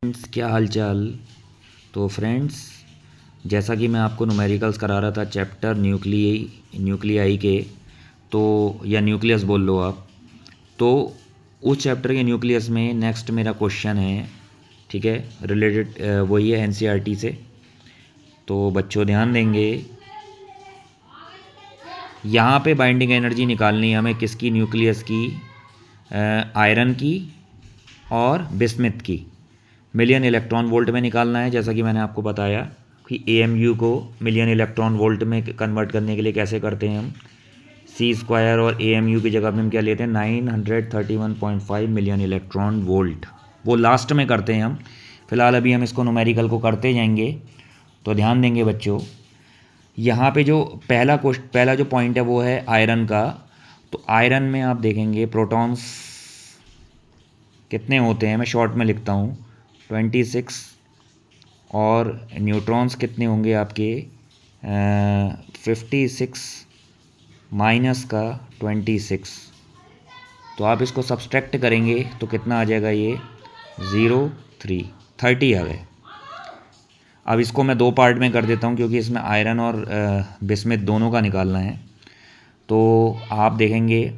Friends, क्या हाल चाल। तो फ्रेंड्स, जैसा कि मैं आपको न्यूमेरिकल्स करा रहा था चैप्टर न्यूक्लियाई के, तो या न्यूक्लियस बोल लो आप। तो उस चैप्टर के न्यूक्लियस में नेक्स्ट मेरा क्वेश्चन है, ठीक है, रिलेटेड वही है एनसीईआरटी से। तो बच्चों ध्यान देंगे, यहाँ पे बाइंडिंग एनर्जी निकालनी है हमें किसकी, न्यूक्लियस की, आयरन की और बिस्मथ की। मिलियन इलेक्ट्रॉन वोल्ट में निकालना है, जैसा कि मैंने आपको बताया कि एएमयू को मिलियन इलेक्ट्रॉन वोल्ट में कन्वर्ट करने के लिए कैसे करते हैं हम। सी स्क्वायर और एएमयू की जगह पे हम क्या लेते हैं, 931.5 मिलियन इलेक्ट्रॉन वोल्ट। वो लास्ट में करते हैं हम, फिलहाल अभी हम इसको न्यूमेरिकल को करते जाएंगे। तो ध्यान देंगे बच्चों, यहाँ पे जो पहला जो पॉइंट है वो है आयरन का। तो आयरन में आप देखेंगे प्रोटॉन्स कितने होते हैं, मैं शॉर्ट में लिखता हूँ 26, और न्यूट्रॉन्स कितने होंगे आपके 56 माइनस का 26। तो आप इसको सब्सट्रैक्ट करेंगे तो कितना आ जाएगा, ये 30 आ गए। अब इसको मैं दो पार्ट में कर देता हूँ क्योंकि इसमें आयरन और बिस्मथ दोनों का निकालना है। तो आप देखेंगे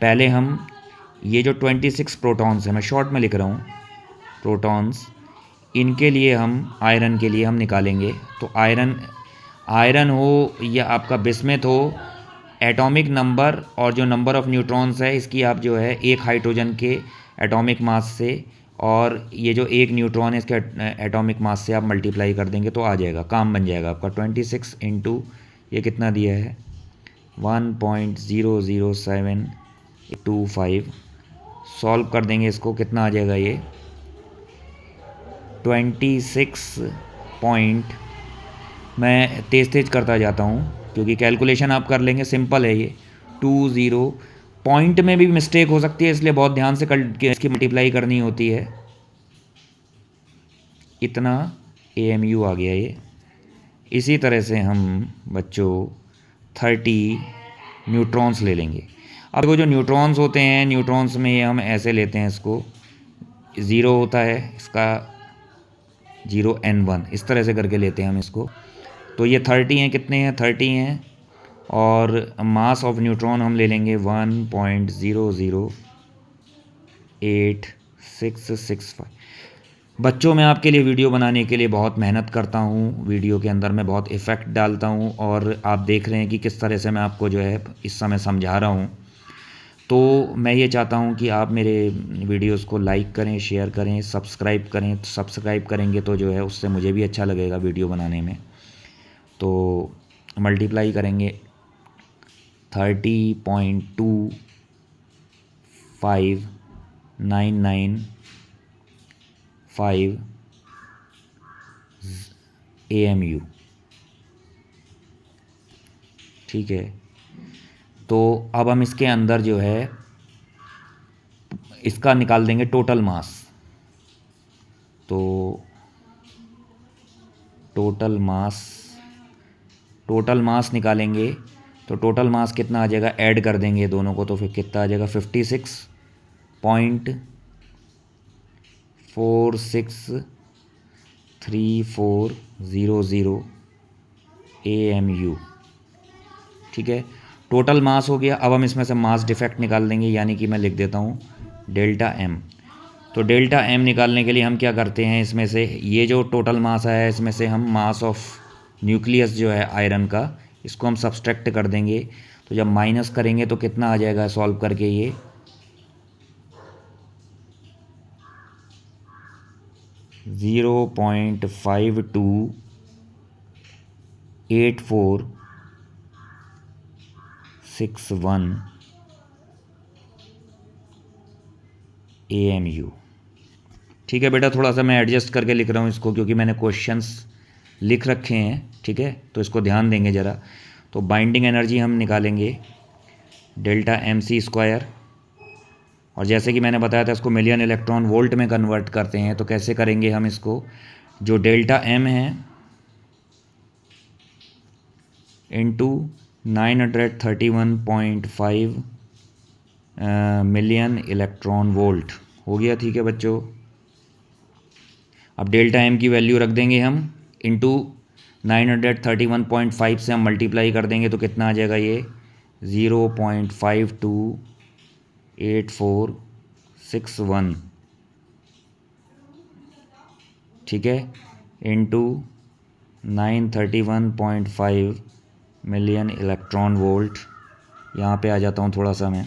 पहले हम ये जो 26 प्रोटॉन्स हैं, मैं शॉर्ट में लिख रहा हूँ प्रोटॉन्स, इनके लिए हम आयरन के लिए हम निकालेंगे। तो आयरन हो या आपका बिस्मथ हो, एटॉमिक नंबर और जो नंबर ऑफ़ न्यूट्रॉन्स है इसकी आप जो है एक हाइड्रोजन के एटॉमिक मास से और ये जो एक न्यूट्रॉन है इसके एटॉमिक मास से आप मल्टीप्लाई कर देंगे तो आ जाएगा, काम बन जाएगा आपका 26 इंटू ये कितना दिया है 1.00725। सॉल्व कर देंगे इसको, कितना आ जाएगा ये 26 पॉइंट। मैं तेज़ करता जाता हूँ क्योंकि कैलकुलेशन आप कर लेंगे, सिंपल है ये। 20 पॉइंट में भी मिस्टेक हो सकती है, इसलिए बहुत ध्यान से इसकी मल्टीप्लाई करनी होती है। इतना एएमयू आ गया ये। इसी तरह से हम बच्चों 30 न्यूट्रॉन्स ले लेंगे। अब वो जो न्यूट्रॉन्स होते हैं, न्यूट्रॉन्स में हम ऐसे लेते हैं, इसको 0 होता है इसका 0n1, इस तरह से करके लेते हैं हम इसको। तो ये 30 हैं, कितने हैं 30 हैं, और मास ऑफ न्यूट्रॉन हम ले लेंगे 1.008665। बच्चों, मैं आपके लिए वीडियो बनाने के लिए बहुत मेहनत करता हूँ, वीडियो के अंदर मैं बहुत इफ़ेक्ट डालता हूँ, और आप देख रहे हैं कि किस तरह से मैं आपको जो है इस समय समझा रहा हूँ। तो मैं ये चाहता हूँ कि आप मेरे वीडियोस को लाइक करें, शेयर करें, सब्सक्राइब करें। तो सब्सक्राइब करेंगे तो जो है उससे मुझे भी अच्छा लगेगा वीडियो बनाने में। तो मल्टीप्लाई करेंगे 30.25995 AMU, ठीक है। तो अब हम इसके अंदर जो है इसका निकाल देंगे टोटल मास। तो टोटल मास निकालेंगे तो टोटल मास कितना आ जाएगा, ऐड कर देंगे दोनों को तो फिर कितना आ जाएगा 56.463400 AMU, ठीक है। टोटल मास हो गया। अब हम इसमें से मास डिफेक्ट निकाल देंगे, यानी कि मैं लिख देता हूँ डेल्टा एम। तो डेल्टा एम निकालने के लिए हम क्या करते हैं, इसमें से ये जो टोटल मास आया है इसमें से हम मास ऑफ न्यूक्लियस जो है आयरन का, इसको हम सब्सट्रैक्ट कर देंगे। तो जब माइनस करेंगे तो कितना आ जाएगा सॉल्व करके, ये 0.528461 AMU, ठीक है बेटा। थोड़ा सा मैं एडजस्ट करके लिख रहा हूँ इसको क्योंकि मैंने क्वेश्चंस लिख रखे हैं, ठीक है। तो इसको ध्यान देंगे ज़रा। तो बाइंडिंग एनर्जी हम निकालेंगे डेल्टा MC स्क्वायर, और जैसे कि मैंने बताया था इसको मिलियन इलेक्ट्रॉन वोल्ट में कन्वर्ट करते हैं। तो कैसे करेंगे हम इसको, जो डेल्टा M है इंटू 931.5 मिलियन इलेक्ट्रॉन वोल्ट हो गया, ठीक है बच्चों। अब डेल्टा एम की वैल्यू रख देंगे हम इंटू 931.5 से हम मल्टीप्लाई कर देंगे तो कितना आ जाएगा ये 0.528461, ठीक है, इंटू 931.5 मिलियन इलेक्ट्रॉन वोल्ट। यहाँ पे आ जाता हूँ थोड़ा सा मैं,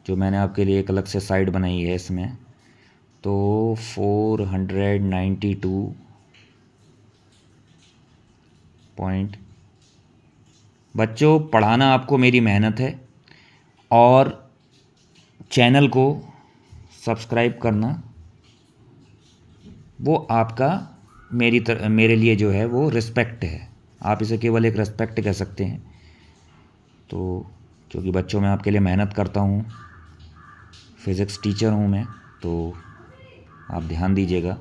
जो मैंने आपके लिए एक अलग से साइड बनाई है इसमें, तो 492 पॉइंट। बच्चों पढ़ाना आपको मेरी मेहनत है और चैनल को सब्सक्राइब करना वो आपका मेरे लिए जो है वो रिस्पेक्ट है। आप इसे केवल एक रिस्पेक्ट कह सकते हैं। तो क्योंकि बच्चों मैं आपके लिए मेहनत करता हूँ, फिज़िक्स टीचर हूँ मैं, तो आप ध्यान दीजिएगा।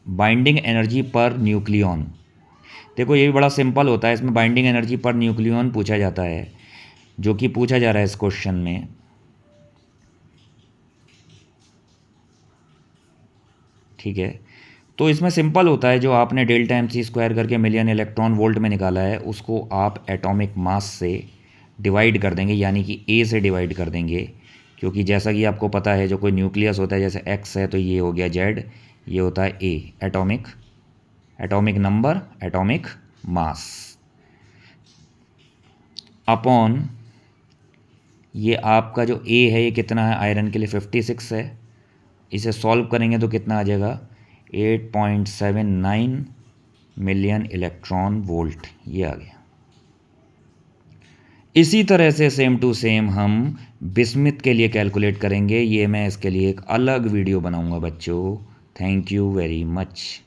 बाइंडिंग एनर्जी पर न्यूक्लियॉन, देखो ये भी बड़ा सिंपल होता है। इसमें बाइंडिंग एनर्जी पर न्यूक्लियॉन पूछा जाता है, जो कि पूछा जा रहा है इस क्वेश्चन में। ठीक है, तो इसमें सिंपल होता है, जो आपने डेल्टा एम सी स्क्वायर करके मिलियन इलेक्ट्रॉन वोल्ट में निकाला है उसको आप एटॉमिक मास से डिवाइड कर देंगे, यानी कि ए से डिवाइड कर देंगे। क्योंकि जैसा कि आपको पता है जो कोई न्यूक्लियस होता है, जैसे एक्स है तो ये हो गया जेड, ये होता है A, atomic number, atomic mass, upon ये आपका जो ए है ये कितना है आयरन के लिए 56 है। इसे सॉल्व करेंगे तो कितना आ जाएगा 8.79 मिलियन इलेक्ट्रॉन वोल्ट, ये आ गया। इसी तरह से सेम टू सेम हम बिस्मिथ के लिए कैलकुलेट करेंगे। ये मैं इसके लिए एक अलग वीडियो बनाऊंगा बच्चों। Thank you very much.